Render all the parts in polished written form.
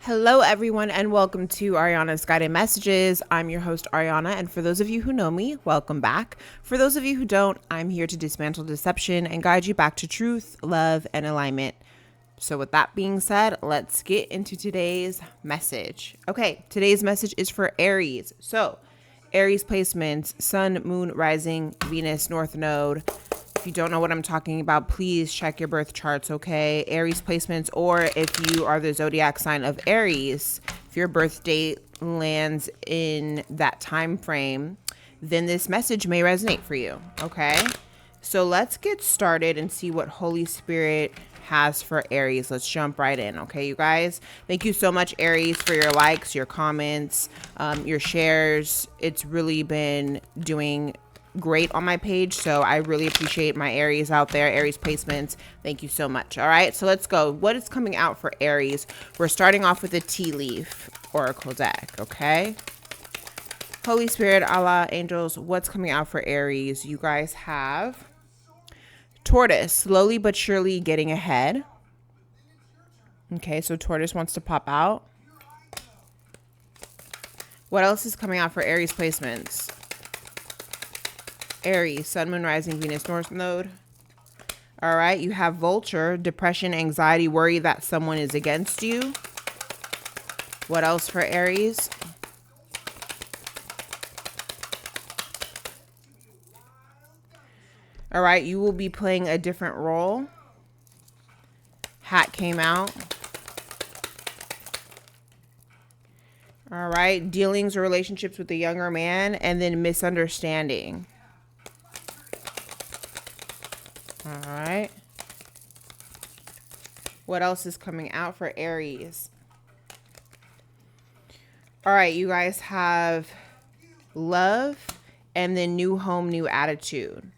Hello, everyone, and welcome to Ariana's Guided Messages. I'm your host, Ariana, and for those of you who know me, welcome back. For those of you who don't, I'm here to dismantle deception and guide you back to truth, love, and alignment. So with that being said, let's get into today's message. Okay, today's message is for Aries. So, Aries placements, Sun, Moon, Rising, Venus, North Node. If you don't know what I'm talking about, please check your birth charts, okay? Aries placements, or if you are the zodiac sign of Aries, if your birth date lands in that time frame, then this message may resonate for you, okay? So let's get started and see what Holy Spirit has for Aries. Let's jump right in, okay, you guys? Thank you so much, Aries, for your likes, your comments, your shares. It's really been doing great on my page, so I really appreciate my Aries out there, Aries placements. Thank you so much. All right, so let's go. What is coming out for Aries? We're starting off with a tea leaf oracle deck, okay? Holy Spirit, Allah, angels, what's coming out for Aries? You guys have Tortoise, slowly but surely getting ahead. Okay, so Tortoise wants to pop out. What else is coming out for Aries placements? Aries, Sun, Moon, Rising, Venus, North Node. All right, you have Vulture, depression, anxiety, worry that someone is against you. What else for Aries? All right, you will be playing a different role. Hat came out. All right, dealings or relationships with a younger man, and then misunderstanding. All right. What else is coming out for Aries? All right, you guys have love and then new home, new attitude.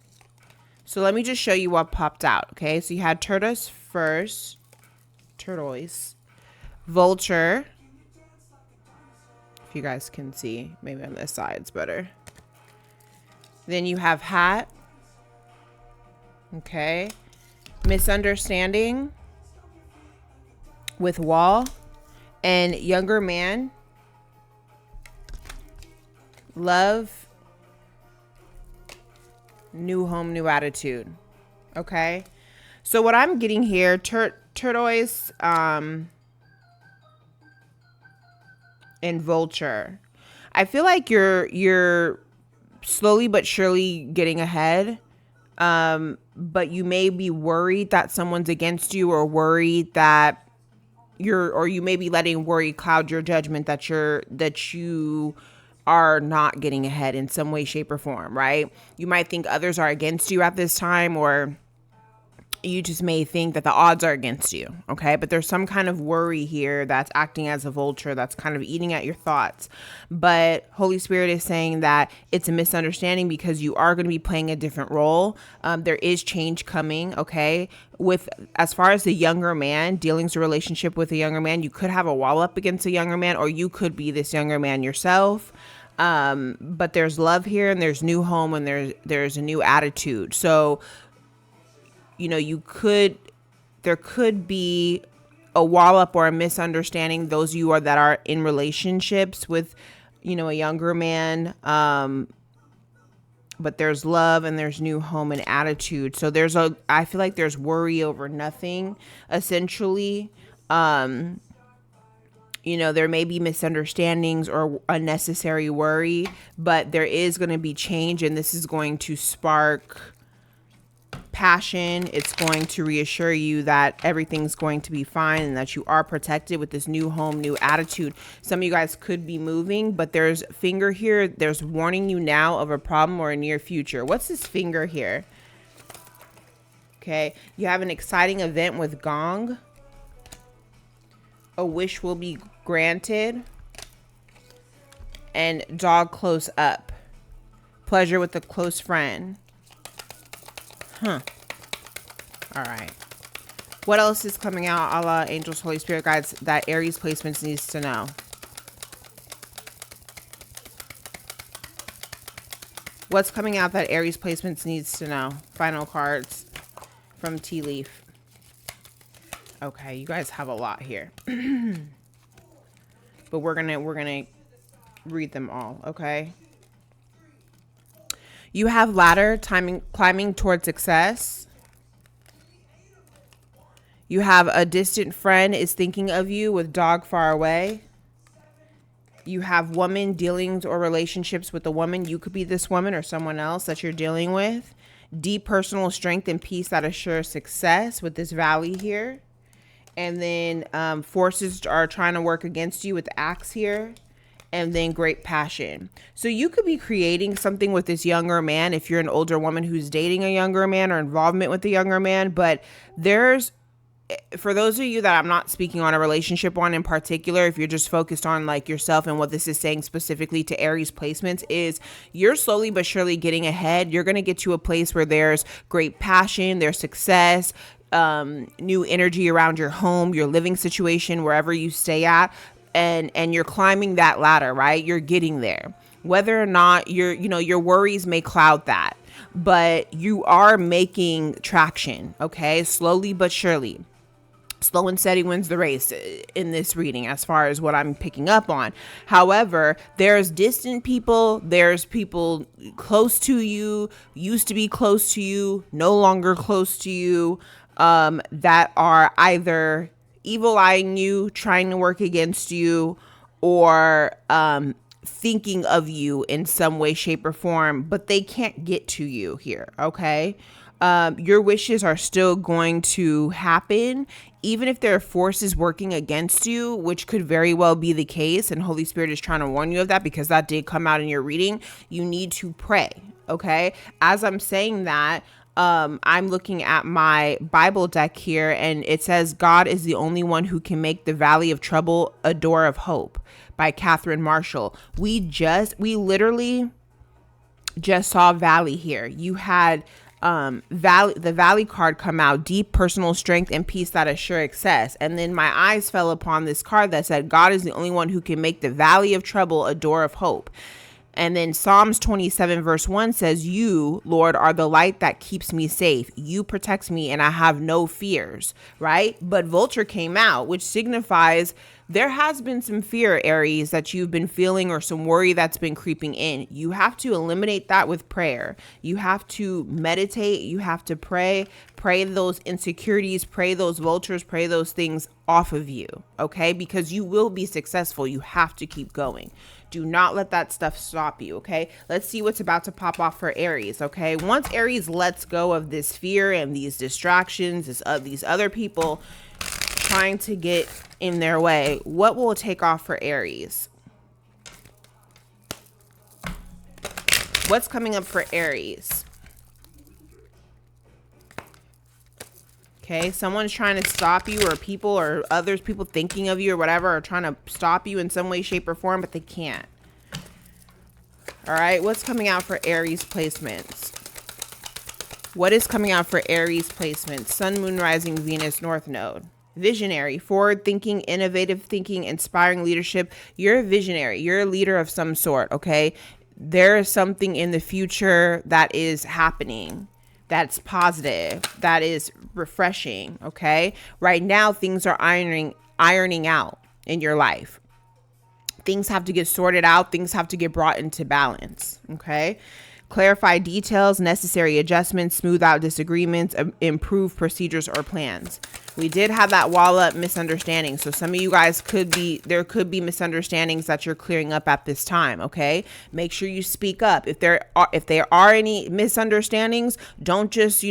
So let me just show you what popped out, okay? So you had Tortoise first. Tortoise. Vulture. If you guys can see, maybe on this side it's better. Then you have hat. Okay. Misunderstanding with wall and younger man. Love. New home, new attitude. Okay. So what I'm getting here, Tortoise and Vulture. I feel like you're slowly but surely getting ahead. But you may be worried that someone's against you, or worried that you may be letting worry cloud your judgment that you are not getting ahead in some way, shape, or form, right? You might think others are against you at this time, or you just may think that the odds are against you, okay? But there's some kind of worry here that's acting as a vulture that's kind of eating at your thoughts. But Holy Spirit is saying that it's a misunderstanding because you are going to be playing a different role. There is change coming, okay? With as far as the younger man, dealings a relationship with a younger man, you could have a wall up against a younger man, or you could be this younger man yourself. But there's love here, and there's new home, and there's a new attitude. So you know, there could be a wall up or a misunderstanding. Those of you that are in relationships with, you know, a younger man, but there's love and there's new home and attitude. So I feel like there's worry over nothing, essentially. You know, there may be misunderstandings or unnecessary worry, but there is going to be change, and this is going to spark passion. It's going to reassure you that everything's going to be fine and that you are protected with this new home, new attitude. Some of you guys could be moving, but there's finger here. There's warning you now of a problem or a near future. What's this finger here? Okay, you have an exciting event with gong. A wish will be granted. And dog close up. Pleasure with a close friend. Huh. All right. What else is coming out? Allah, angels, Holy Spirit guides that Aries placements needs to know. What's coming out that Aries placements needs to know? Final cards from Tea Leaf. Okay, you guys have a lot here. but we're gonna read them all, okay? You have ladder climbing towards success. You have a distant friend is thinking of you with dog far away. You have woman dealings or relationships with a woman. You could be this woman or someone else that you're dealing with. Deep personal strength and peace that assures success with this valley here. And then forces are trying to work against you with the axe here. And then great passion. So you could be creating something with this younger man if you're an older woman who's dating a younger man or involvement with a younger man. But for those of you that I'm not speaking on a relationship on in particular, if you're just focused on like yourself, and what this is saying specifically to Aries placements is you're slowly but surely getting ahead. You're going to get to a place where there's great passion, there's success, new energy around your home, your living situation, wherever you stay at. And you're climbing that ladder, right? You're getting there. Whether or not your worries may cloud that, but you are making traction, okay? Slowly but surely. Slow and steady wins the race in this reading as far as what I'm picking up on. However, there's distant people, there's people close to you, used to be close to you, no longer close to you, that are either evil eyeing you, trying to work against you, or thinking of you in some way, shape, or form, but they can't get to you here, okay? Your wishes are still going to happen, even if there are forces working against you, which could very well be the case, and Holy Spirit is trying to warn you of that because that did come out in your reading. You need to pray, okay? As I'm saying that, I'm looking at my Bible deck here, and it says God is the only one who can make the valley of trouble a door of hope by Catherine Marshall. We literally just saw valley here. You had the valley card come out, deep personal strength and peace that assure success. And then my eyes fell upon this card that said God is the only one who can make the valley of trouble a door of hope. And then Psalms 27 verse 1 says, you, Lord, are the light that keeps me safe. You protect me and I have no fears, right? But Vulture came out, which signifies there has been some fear, Aries, that you've been feeling, or some worry that's been creeping in. You have to eliminate that with prayer. You have to meditate. You have to pray those insecurities, pray those vultures, pray those things off of you, okay? Because you will be successful. You have to keep going. Do not let that stuff stop you, okay? Let's see what's about to pop off for Aries, okay? Once Aries lets go of this fear and these distractions, these other people trying to get in their way, what will take off for Aries? What's coming up for Aries? Okay, someone's trying to stop you, or people thinking of you or whatever are trying to stop you in some way, shape, or form, but they can't. All right, what's coming out for Aries placements? What is coming out for Aries placements? Sun, Moon, Rising, Venus, North Node. Visionary, forward thinking, innovative thinking, inspiring leadership. You're a visionary. You're a leader of some sort, okay? There is something in the future that is happening that's positive, that is refreshing, okay? Right now, things are ironing out in your life. Things have to get sorted out. Things have to get brought into balance, okay? Clarify details, necessary adjustments, smooth out disagreements, improve procedures or plans. We did have that wall up misunderstanding. So some of you guys there could be misunderstandings that you're clearing up at this time. Okay. Make sure you speak up. If there are any misunderstandings, don't just,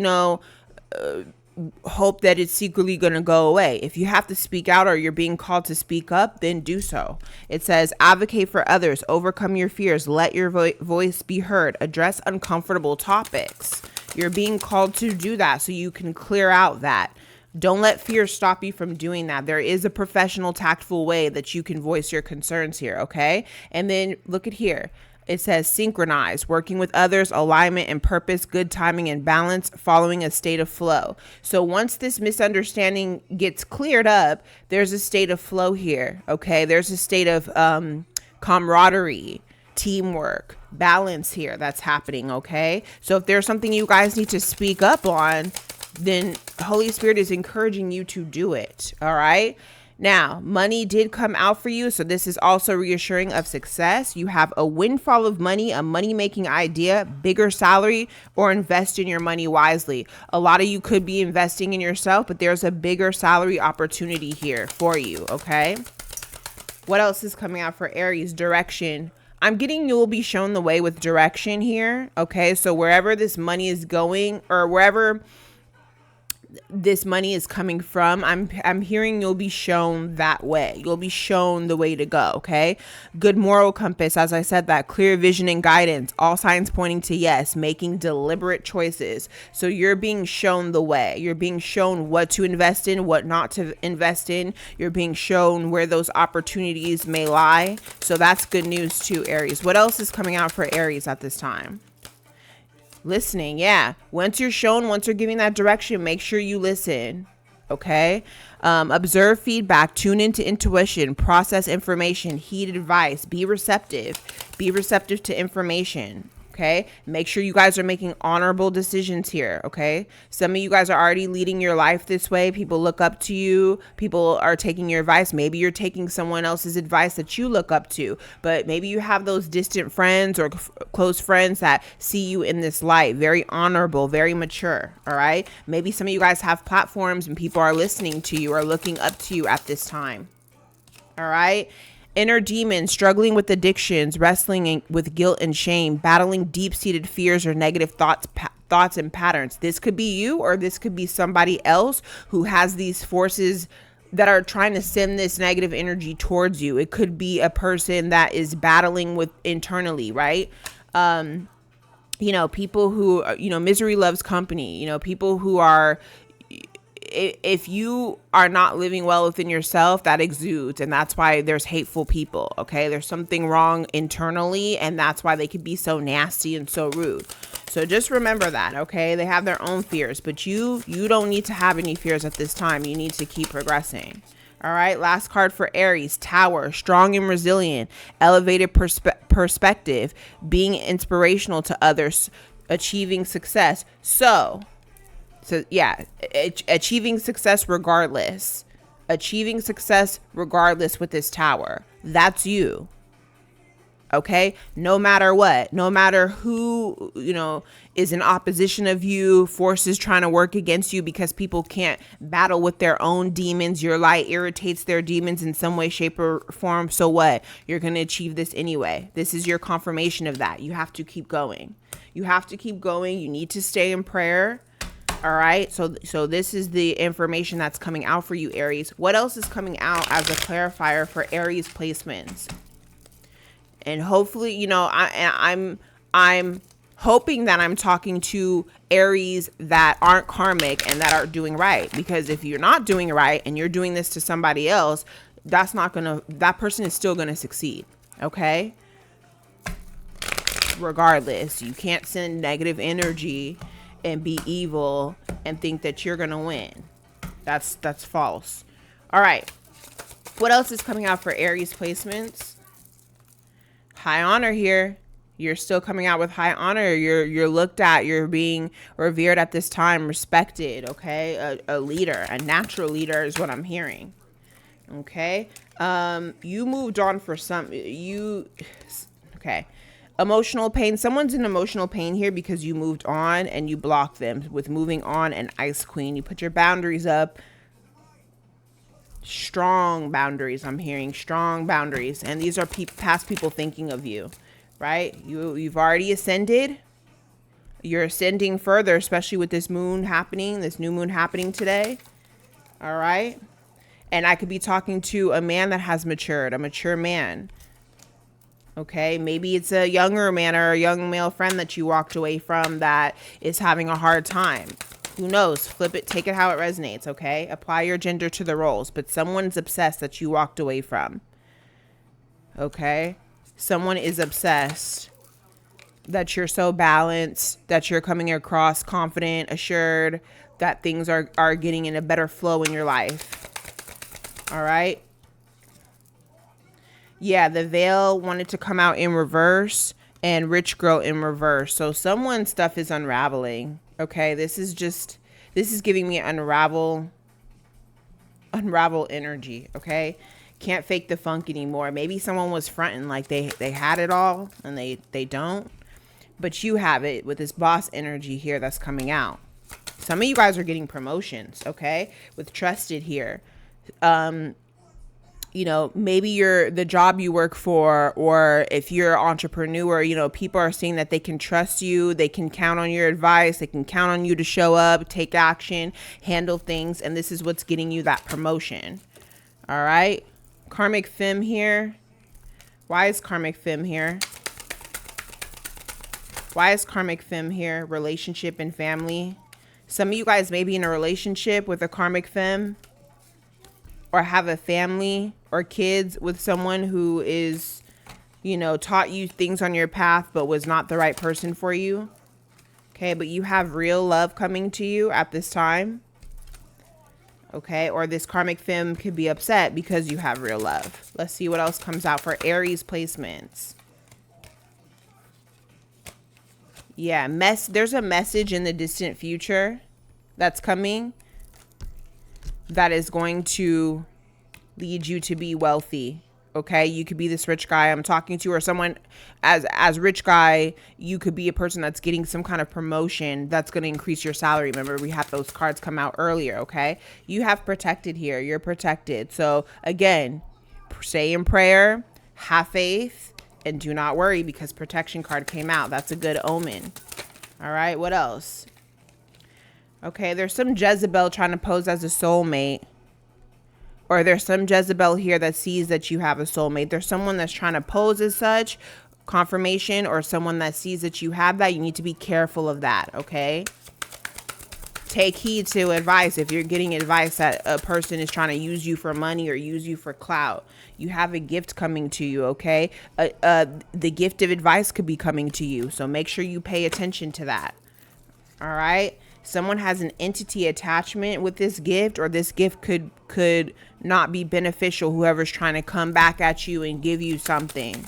hope that it's secretly going to go away. If you have to speak out, or you're being called to speak up, then do so. It says advocate for others, overcome your fears, let your voice be heard, address uncomfortable topics. You're being called to do that so you can clear out that. Don't let fear stop you from doing that. There is a professional, tactful way that you can voice your concerns here, okay? And then look at here. It says synchronize, working with others, alignment and purpose, good timing and balance, following a state of flow. So once this misunderstanding gets cleared up, there's a state of flow here, okay? There's a state of camaraderie, teamwork, balance here that's happening, okay? So if there's something you guys need to speak up on, then Holy Spirit is encouraging you to do it, all right? Now, money did come out for you, so this is also reassuring of success. You have a windfall of money, a money-making idea, bigger salary, or invest in your money wisely. A lot of you could be investing in yourself, but there's a bigger salary opportunity here for you, okay? What else is coming out for Aries? Direction. I'm getting you will be shown the way with direction here, okay? So wherever this money is going, or wherever this money is coming from, I'm hearing you'll be shown that way. You'll be shown the way to go, okay? Good moral compass, as I said, that clear vision and guidance, all signs pointing to yes, making deliberate choices. So you're being shown the way. You're being shown what to invest in, what not to invest in. You're being shown where those opportunities may lie. So that's good news too, Aries. What else is coming out for Aries at this time? Listening, yeah. Once you're shown, once you're giving that direction, make sure you listen, okay? Observe feedback, tune into intuition, process information, heed advice, be receptive to information, okay? Make sure you guys are making honorable decisions here, okay? Some of you guys are already leading your life this way. People look up to you. People are taking your advice. Maybe you're taking someone else's advice that you look up to, but maybe you have those distant friends or close friends that see you in this light. Very honorable, very mature, all right? Maybe some of you guys have platforms and people are listening to you or looking up to you at this time, all right? Inner demons, struggling with addictions, wrestling with guilt and shame, battling deep-seated fears or negative thoughts and patterns. This could be you, or this could be somebody else who has these forces that are trying to send this negative energy towards you. It could be a person that is battling with internally, right? You know, people who, you know, misery loves company, you know, people who are, if you are not living well within yourself, that exudes, and that's why there's hateful people, okay? There's something wrong internally, and that's why they can be so nasty and so rude. So just remember that, okay? They have their own fears, but you don't need to have any fears at this time. You need to keep progressing. All right, last card for Aries, Tower, strong and resilient, elevated perspective, being inspirational to others, achieving success. So yeah, achieving success regardless. Achieving success regardless with this Tower. That's you. Okay? No matter what. No matter who, you know, is in opposition of you, forces trying to work against you because people can't battle with their own demons. Your light irritates their demons in some way, shape, or form. So what? You're going to achieve this anyway. This is your confirmation of that. You have to keep going. You have to keep going. You need to stay in prayer. All right, so this is the information that's coming out for you, Aries. What else is coming out as a clarifier for Aries placements? And hopefully, you know, I'm hoping that I'm talking to Aries that aren't karmic and that are doing right. Because if you're not doing right and you're doing this to somebody else, that person is still gonna succeed. Okay. Regardless, you can't send negative energy and be evil and think that you're gonna win. That's false. All right, what else is coming out for Aries placements? High honor here. You're still coming out with high honor. You're looked at, you're being revered at this time, respected, okay? A leader, a natural leader is what I'm hearing. Okay, you moved on for okay. Emotional pain. Someone's in emotional pain here because you moved on and you blocked them with moving on and Ice Queen. You put your boundaries up. Strong boundaries. I'm hearing strong boundaries. And these are past people thinking of you, right? You've already ascended. You're ascending further, especially with this moon happening, this new moon happening today. All right. And I could be talking to a man that has matured, a mature man. Okay, maybe it's a younger man or a young male friend that you walked away from that is having a hard time. Who knows? Flip it, take it how it resonates, okay? Apply your gender to the roles, but someone's obsessed that you walked away from. Okay? Someone is obsessed that you're so balanced, that you're coming across confident, assured, that things are getting in a better flow in your life. All right? Yeah, the veil wanted to come out in reverse and rich girl in reverse. So someone's stuff is unraveling. Okay, this is giving me unravel. unravel energy, okay? Can't fake the funk anymore. Maybe someone was fronting like they had it all and they don't. But you have it with this boss energy here that's coming out. Some of you guys are getting promotions, okay? With trusted here. You know, maybe you're the job you work for, or if you're an entrepreneur, you know, people are seeing that they can trust you. They can count on your advice. They can count on you to show up, take action, handle things. And this is what's getting you that promotion. All right. Karmic Femme here. Why is Karmic Femme here? Why is Karmic Femme here? Relationship and family. Some of you guys may be in a relationship with a Karmic Femme, or have a family or kids with someone who is, you know, taught you things on your path but was not the right person for you. Okay, but you have real love coming to you at this time. Okay, or this Karmic Femme could be upset because you have real love. Let's see what else comes out for Aries placements. Yeah, there's a message in the distant future that's coming that is going to lead you to be wealthy. Okay, you could be this rich guy I'm talking to, or someone as rich guy, you could be a person that's getting some kind of promotion that's going to increase your salary. Remember, we had those cards come out earlier. Okay, you have protected here. You're protected. So again, stay in prayer, have faith, and do not worry, because protection card came out. That's a good omen. All right, what else? Okay, there's some Jezebel trying to pose as a soulmate. Or there's some Jezebel here that sees that you have a soulmate. There's someone that's trying to pose as such, confirmation, or someone that sees that you have that. You need to be careful of that, okay? Take heed to advice. If you're getting advice that a person is trying to use you for money or use you for clout, you have a gift coming to you, okay? The gift of advice could be coming to you, so make sure you pay attention to that, all right? Someone has an entity attachment with this gift, or this gift could not be beneficial. Whoever's trying to come back at you and give you something.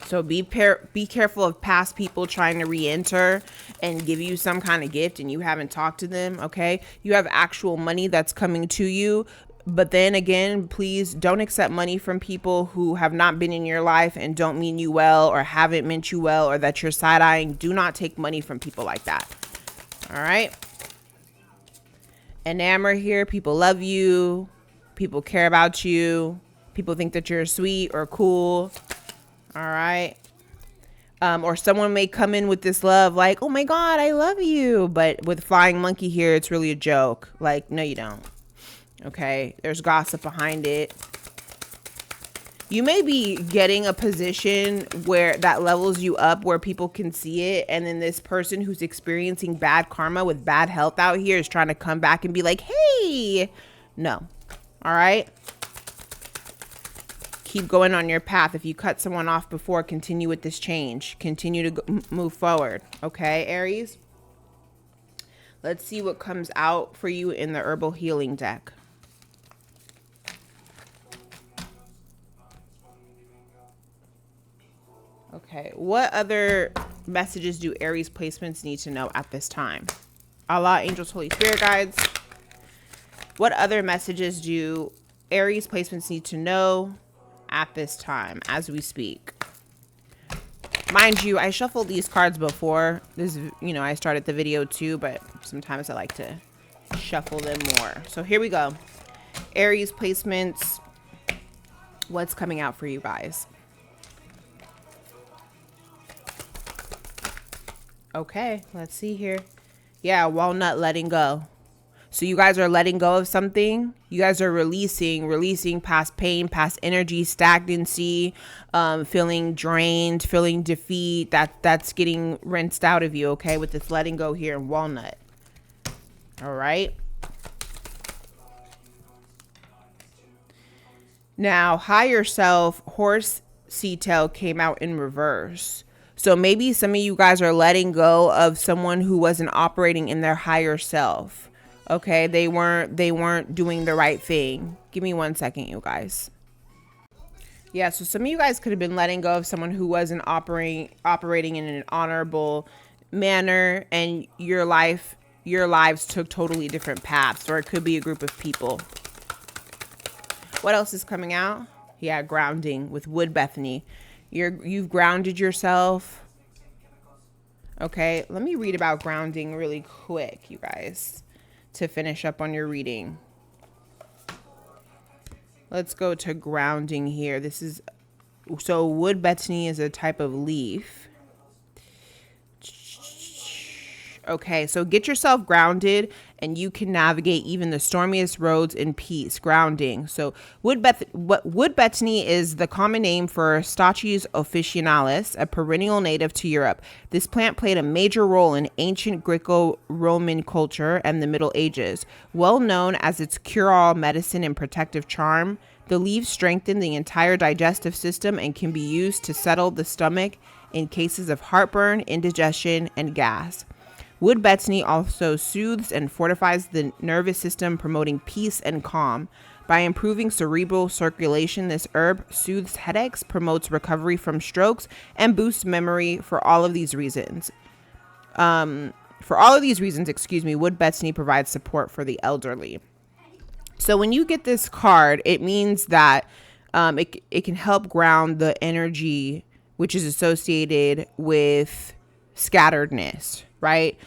So be careful of past people trying to re-enter and give you some kind of gift and you haven't talked to them, okay? You have actual money that's coming to you. But then again, please don't accept money from people who have not been in your life and don't mean you well, or haven't meant you well, or that you're side-eyeing. Do not take money from people like that. All right. Enamor here. People love you. People care about you. People think that you're sweet or cool. All right. Or someone may come in with this love like, oh my God, I love you. But with Flying Monkey here, it's really a joke. Like, no, you don't. Okay, there's gossip behind it. You may be getting a position where that levels you up, where people can see it. And then this person who's experiencing bad karma with bad health out here is trying to come back and be like, hey, no. All right. Keep going on your path. If you cut someone off before, continue with this change. Continue to move forward. Okay, Aries. Let's see what comes out for you in the herbal healing deck. Okay, what other messages do Aries placements need to know at this time? Allah, angels, Holy Spirit guides. What other messages do Aries placements need to know at this time as we speak? Mind you, I shuffled these cards before this, you know, I started the video too, but sometimes I like to shuffle them more. So here we go. Aries placements. What's coming out for you guys? Okay, let's see here. Yeah, walnut, letting go. So you guys are letting go of something. You guys are releasing past pain, past energy, stagnancy, feeling drained, feeling defeat. That's getting rinsed out of you, okay, with this letting go here in walnut. All right. Now, higher self, horse sea tail came out in reverse. So maybe some of you guys are letting go of someone who wasn't operating in their higher self. Okay, they weren't doing the right thing. Give me 1 second, you guys. Yeah, so some of you guys could have been letting go of someone who wasn't operating in an honorable manner, and your life your lives took totally different paths, or it could be a group of people. What else is coming out? Yeah, grounding with Wood Bethany. You've grounded yourself. Okay, let me read about grounding really quick, you guys, to finish up on your reading. Let's go to grounding here. So Wood Bethany is a type of leaf. Okay, so get yourself grounded and you can navigate even the stormiest roads in peace. Grounding. So Wood Bethany is the common name for Stachys officinalis, a perennial native to Europe. This plant played a major role in ancient Greco-Roman culture and the Middle Ages. Well known as its cure-all medicine and protective charm, the leaves strengthen the entire digestive system and can be used to settle the stomach in cases of heartburn, indigestion, and gas. Wood Bethany also soothes and fortifies the nervous system, promoting peace and calm. By improving cerebral circulation, this herb soothes headaches, promotes recovery from strokes, and boosts memory. For all of these reasons, Wood Bethany provides support for the elderly. So when you get this card, it means that it can help ground the energy which is associated with scatteredness, right?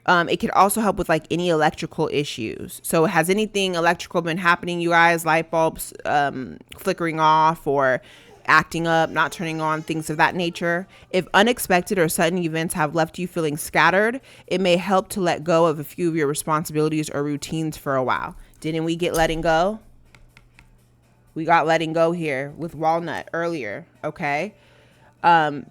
It can also help with like any electrical issues. So has anything electrical been happening, you guys? Light bulbs flickering off or acting up, not turning on, things of that nature. If unexpected or sudden events have left you feeling scattered, it may help to let go of a few of your responsibilities or routines for a while. Didn't we get letting go? We got letting go here with walnut earlier, okay?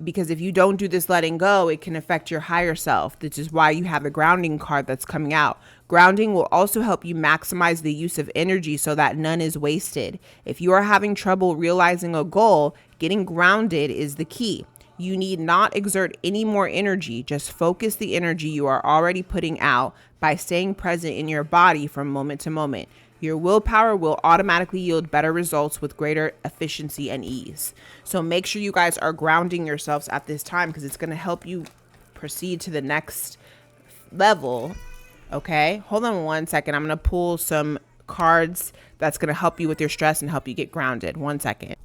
Because if you don't do this letting go, it can affect your higher self. This is why you have a grounding card that's coming out. Grounding will also help you maximize the use of energy so that none is wasted. If you are having trouble realizing a goal, getting grounded is the key. You need not exert any more energy. Just focus the energy you are already putting out by staying present in your body from moment to moment. Your willpower will automatically yield better results with greater efficiency and ease. So make sure you guys are grounding yourselves at this time because it's going to help you proceed to the next level. Okay, hold on one second. I'm going to pull some cards that's going to help you with your stress and help you get grounded. 1 second.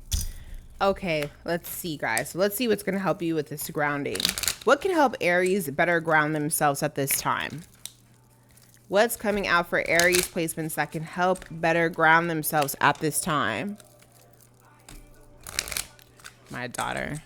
Okay, let's see, guys. Let's see what's going to help you with this grounding. What can help Aries better ground themselves at this time? What's coming out for Aries placements that can help better ground themselves at this time? My daughter,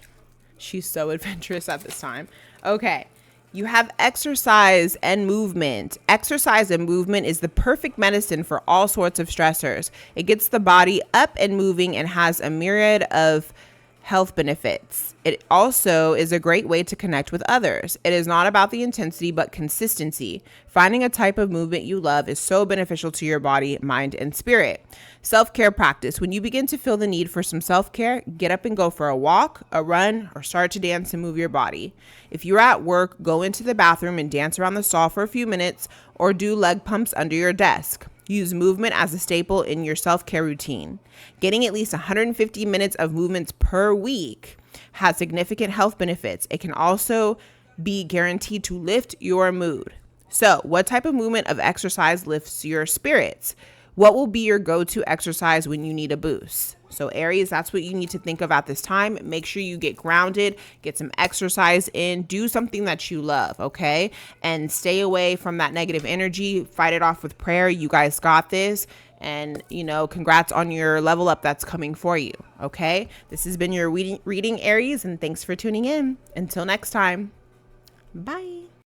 she's so adventurous at this time. Okay, you have exercise and movement. Exercise and movement is the perfect medicine for all sorts of stressors. It gets the body up and moving and has a myriad of health benefits. It also is a great way to connect with others. It is not about the intensity, but consistency. Finding a type of movement you love is so beneficial to your body, mind, and spirit. Self-care practice. When you begin to feel the need for some self-care, get up and go for a walk, a run, or start to dance and move your body. If you're at work, go into the bathroom and dance around the stall for a few minutes, or do leg pumps under your desk. Use movement as a staple in your self-care routine. Getting at least 150 minutes of movements per week has significant health benefits. It can also be guaranteed to lift your mood. So, what type of movement of exercise lifts your spirits? What will be your go-to exercise when you need a boost? So Aries, that's what you need to think of at this time. Make sure you get grounded, get some exercise in, do something that you love, okay? And stay away from that negative energy. Fight it off with prayer. You guys got this. And, congrats on your level up that's coming for you, okay? This has been your reading, Aries, and thanks for tuning in. Until next time, bye.